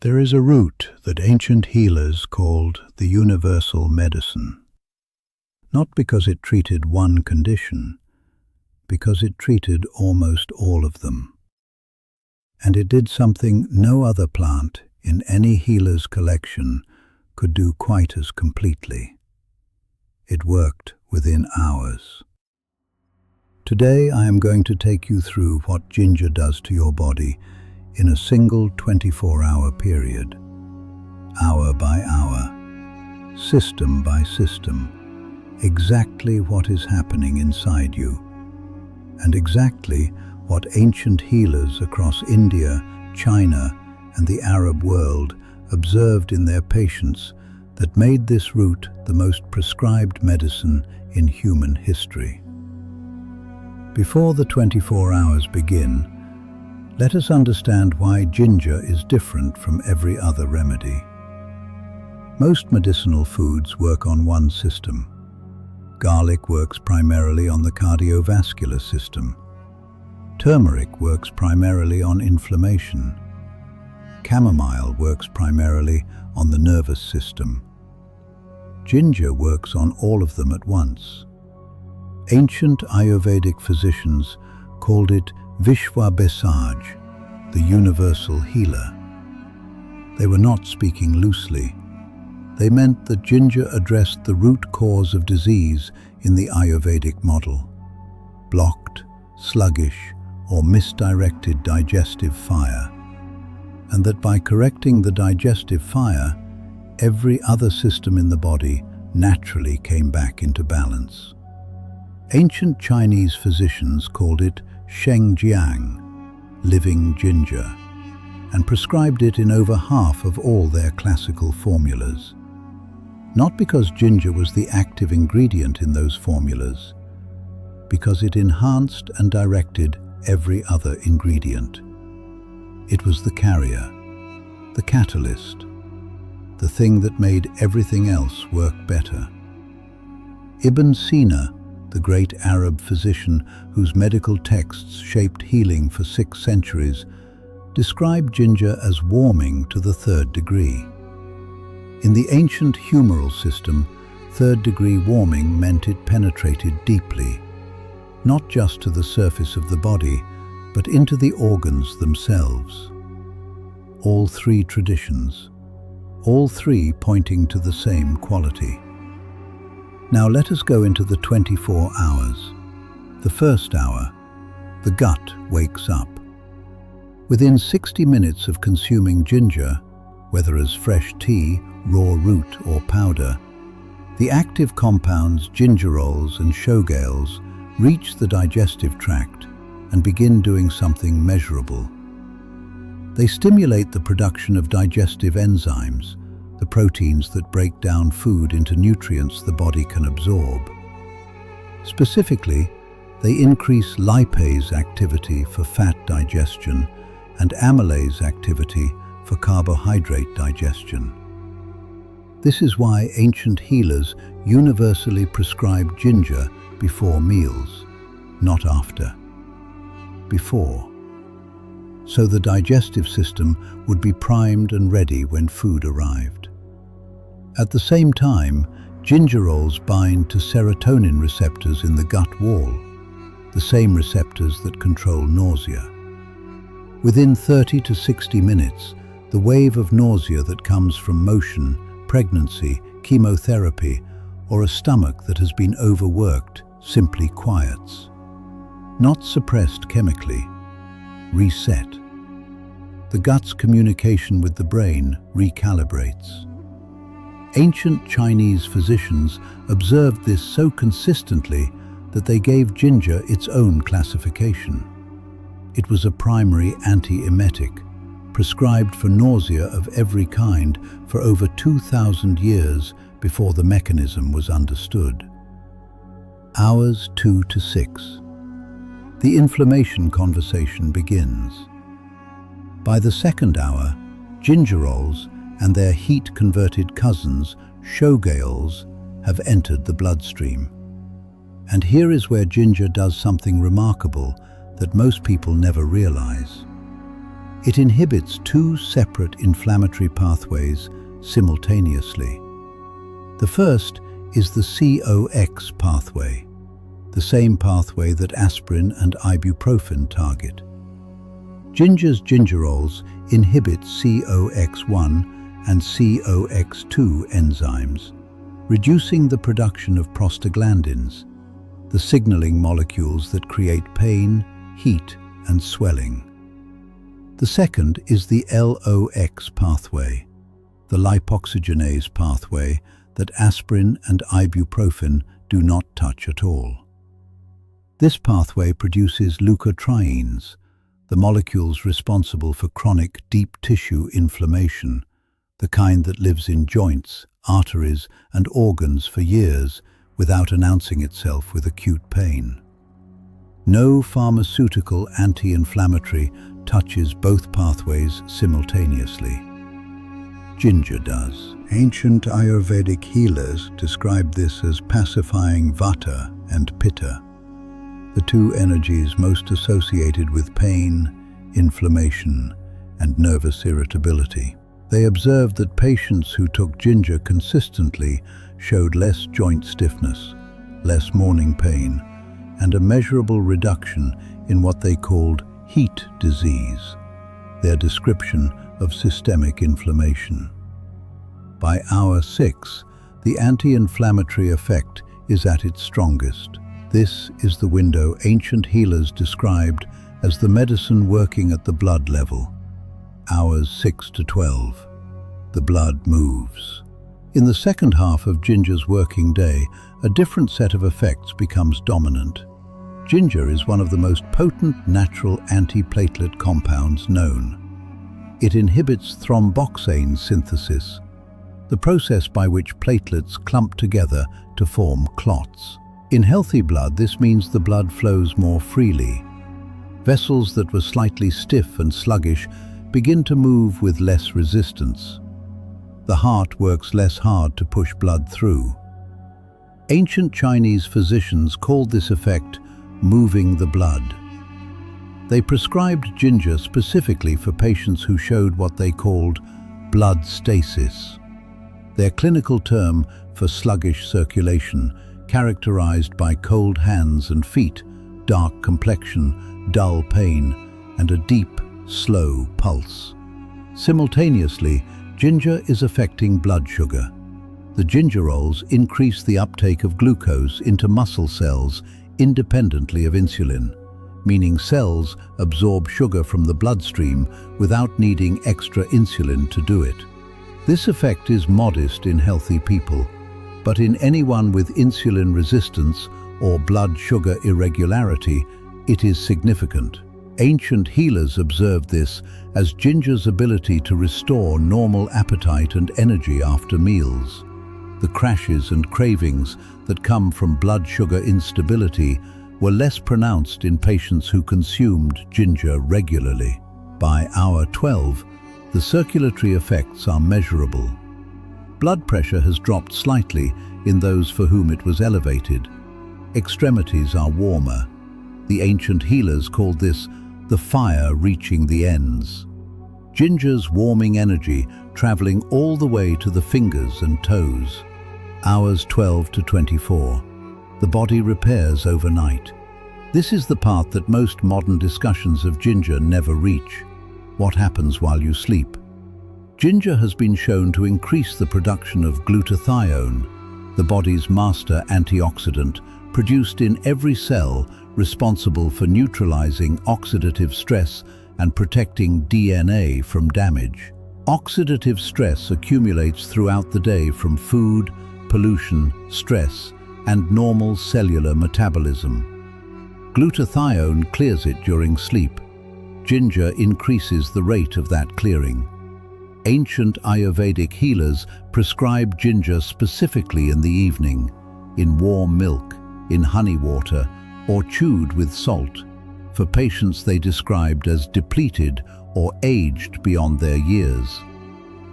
There is a root that ancient healers called the universal medicine, not because it treated one condition, because it treated almost all of them. And it did something no other plant in any healer's collection could do quite as completely. It worked within hours. Today I am going to take you through what ginger does to your body in a single 24-hour period, hour by hour, system by system, exactly what is happening inside you, and exactly what ancient healers across India, China, and the Arab world observed in their patients that made this root the most prescribed medicine in human history. Before the 24 hours begin, let us understand why ginger is different from every other remedy. Most medicinal foods work on one system. Garlic works primarily on the cardiovascular system. Turmeric works primarily on inflammation. Chamomile works primarily on the nervous system. Ginger works on all of them at once. Ancient Ayurvedic physicians called it Vishwa Bhesaj, the universal healer. They were not speaking loosely. They meant that ginger addressed the root cause of disease in the Ayurvedic model: blocked, sluggish, or misdirected digestive fire, and that by correcting the digestive fire, every other system in the body naturally came back into balance. Ancient Chinese physicians called it Shengjiang, living ginger, and prescribed it in over half of all their classical formulas. Not because ginger was the active ingredient in those formulas, because it enhanced and directed every other ingredient. It was the carrier, the catalyst, the thing that made everything else work better. Ibn Sina, the great Arab physician whose medical texts shaped healing for 6 centuries, described ginger as warming to the 3rd degree. In the ancient humoral system, 3rd degree warming meant it penetrated deeply, not just to the surface of the body, but into the organs themselves. All 3 traditions, all 3 pointing to the same quality. Now let us go into the 24 hours. The first hour, the gut wakes up. Within 60 minutes of consuming ginger, whether as fresh tea, raw root or powder, the active compounds gingerols and shogales reach the digestive tract and begin doing something measurable. They stimulate the production of digestive enzymes, the proteins that break down food into nutrients the body can absorb. Specifically, they increase lipase activity for fat digestion and amylase activity for carbohydrate digestion. This is why ancient healers universally prescribed ginger before meals, not after. Before. So the digestive system would be primed and ready when food arrived. At the same time, gingerols bind to serotonin receptors in the gut wall, the same receptors that control nausea. Within 30 to 60 minutes, the wave of nausea that comes from motion, pregnancy, chemotherapy, or a stomach that has been overworked simply quiets. Not suppressed chemically, reset. The gut's communication with the brain recalibrates. Ancient Chinese physicians observed this so consistently that they gave ginger its own classification. It was a primary anti-emetic, prescribed for nausea of every kind for over 2,000 years before the mechanism was understood. Hours 2 to 6. The inflammation conversation begins. By the second hour, gingerols and their heat-converted cousins, shogales, have entered the bloodstream. And here is where ginger does something remarkable that most people never realize. It inhibits two separate inflammatory pathways simultaneously. The first is the COX pathway, the same pathway that aspirin and ibuprofen target. Ginger's gingerols inhibit COX-1 and COX-2 enzymes, reducing the production of prostaglandins, the signaling molecules that create pain, heat, and swelling. The second is the LOX pathway, the lipoxygenase pathway that aspirin and ibuprofen do not touch at all. This pathway produces leukotrienes, the molecules responsible for chronic deep tissue inflammation, the kind that lives in joints, arteries, and organs for years without announcing itself with acute pain. No pharmaceutical anti-inflammatory touches both pathways simultaneously. Ginger does. Ancient Ayurvedic healers describe this as pacifying Vata and Pitta, the two energies most associated with pain, inflammation, and nervous irritability. They observed that patients who took ginger consistently showed less joint stiffness, less morning pain, and a measurable reduction in what they called heat disease, their description of systemic inflammation. By hour 6, the anti-inflammatory effect is at its strongest. This is the window ancient healers described as the medicine working at the blood level. Hours 6 to 12. The blood moves. In the second half of ginger's working day, a different set of effects becomes dominant. Ginger is one of the most potent natural antiplatelet compounds known. It inhibits thromboxane synthesis, the process by which platelets clump together to form clots. In healthy blood, this means the blood flows more freely. Vessels that were slightly stiff and sluggish begin to move with less resistance. The heart works less hard to push blood through. Ancient Chinese physicians called this effect moving the blood. They prescribed ginger specifically for patients who showed what they called blood stasis, their clinical term for sluggish circulation, characterized by cold hands and feet, dark complexion, dull pain, and a deep, slow pulse. Simultaneously, ginger is affecting blood sugar. The gingerols increase the uptake of glucose into muscle cells independently of insulin, meaning cells absorb sugar from the bloodstream without needing extra insulin to do it. This effect is modest in healthy people, but in anyone with insulin resistance or blood sugar irregularity, it is significant. Ancient healers observed this as ginger's ability to restore normal appetite and energy after meals. The crashes and cravings that come from blood sugar instability were less pronounced in patients who consumed ginger regularly. By hour 12, the circulatory effects are measurable. Blood pressure has dropped slightly in those for whom it was elevated. Extremities are warmer. The ancient healers called this the fire reaching the ends. Ginger's warming energy traveling all the way to the fingers and toes. Hours 12 to 24. The body repairs overnight. This is the part that most modern discussions of ginger never reach. What happens while you sleep? Ginger has been shown to increase the production of glutathione, the body's master antioxidant, produced in every cell responsible for neutralizing oxidative stress and protecting DNA from damage. Oxidative stress accumulates throughout the day from food, pollution, stress, and normal cellular metabolism. Glutathione clears it during sleep. Ginger increases the rate of that clearing. Ancient Ayurvedic healers prescribe ginger specifically in the evening, in warm milk, in honey water, or chewed with salt, for patients they described as depleted or aged beyond their years.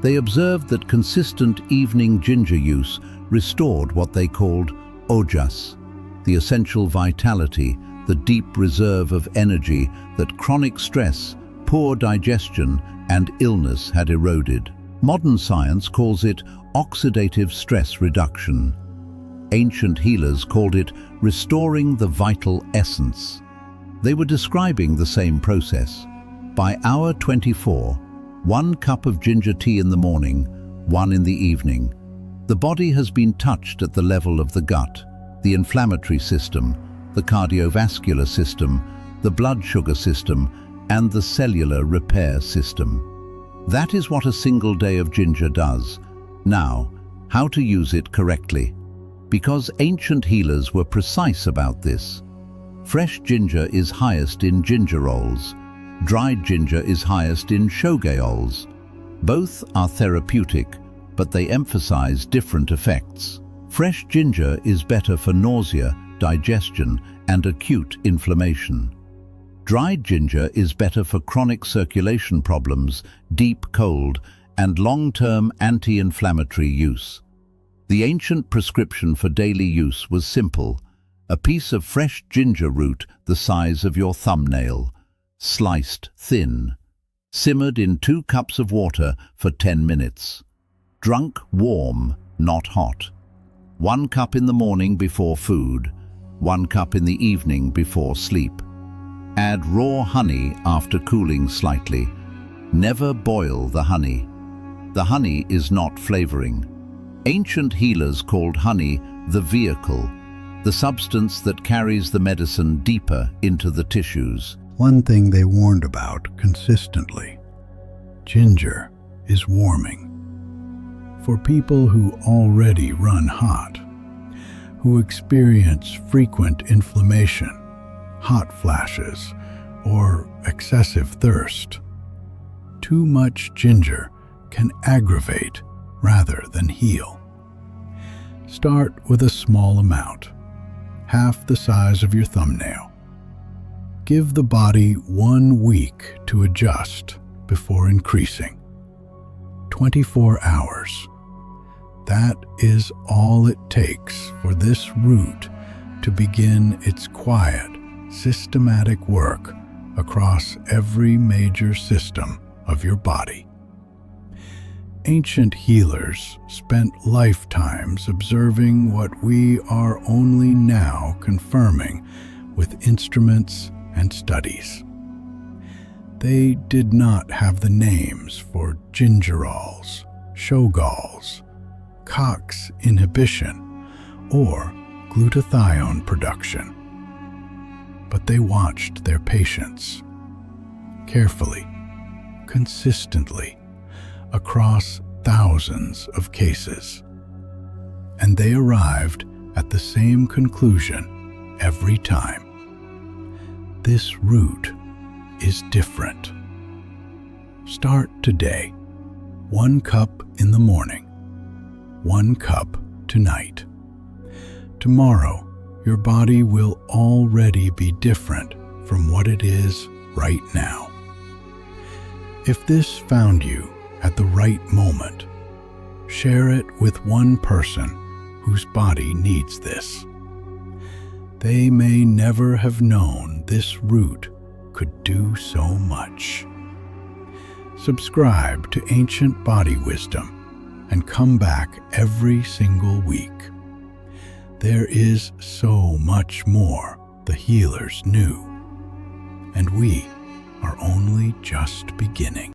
They observed that consistent evening ginger use restored what they called ojas, the essential vitality, the deep reserve of energy that chronic stress, poor digestion and illness had eroded. Modern science calls it oxidative stress reduction. Ancient healers called it restoring the vital essence. They were describing the same process. By hour 24, 1 cup of ginger tea in the morning, 1 in the evening. The body has been touched at the level of the gut, the inflammatory system, the cardiovascular system, the blood sugar system, and the cellular repair system. That is what a single day of ginger does. Now, how to use it correctly? Because ancient healers were precise about this. Fresh ginger is highest in gingerols. Dried ginger is highest in shogaols. Both are therapeutic, but they emphasize different effects. Fresh ginger is better for nausea, digestion, and acute inflammation. Dried ginger is better for chronic circulation problems, deep cold, and long-term anti-inflammatory use. The ancient prescription for daily use was simple: a piece of fresh ginger root the size of your thumbnail, sliced thin, simmered in 2 cups of water for 10 minutes. Drunk warm, not hot. 1 cup in the morning before food, 1 cup in the evening before sleep. Add raw honey after cooling slightly. Never boil the honey. The honey is not flavoring. Ancient healers called honey the vehicle, the substance that carries the medicine deeper into the tissues. One thing they warned about consistently: ginger is warming. For people who already run hot, who experience frequent inflammation, hot flashes, or excessive thirst, too much ginger can aggravate rather than heal. Start with a small amount, half the size of your thumbnail. Give the body 1 week to adjust before increasing. 24 hours. That is all it takes for this root to begin its quiet, systematic work across every major system of your body. Ancient healers spent lifetimes observing what we are only now confirming with instruments and studies. They did not have the names for gingerols, shogaols, COX inhibition, or glutathione production. But they watched their patients carefully, consistently, across thousands of cases. And they arrived at the same conclusion every time: this root is different. Start today. 1 cup in the morning, 1 cup tonight. Tomorrow, your body will already be different from what it is right now. If this found you at the right moment, share it with one person whose body needs this. They may never have known this root could do so much. Subscribe to Ancient Body Wisdom and come back every single week. There is so much more the healers knew, and we are only just beginning.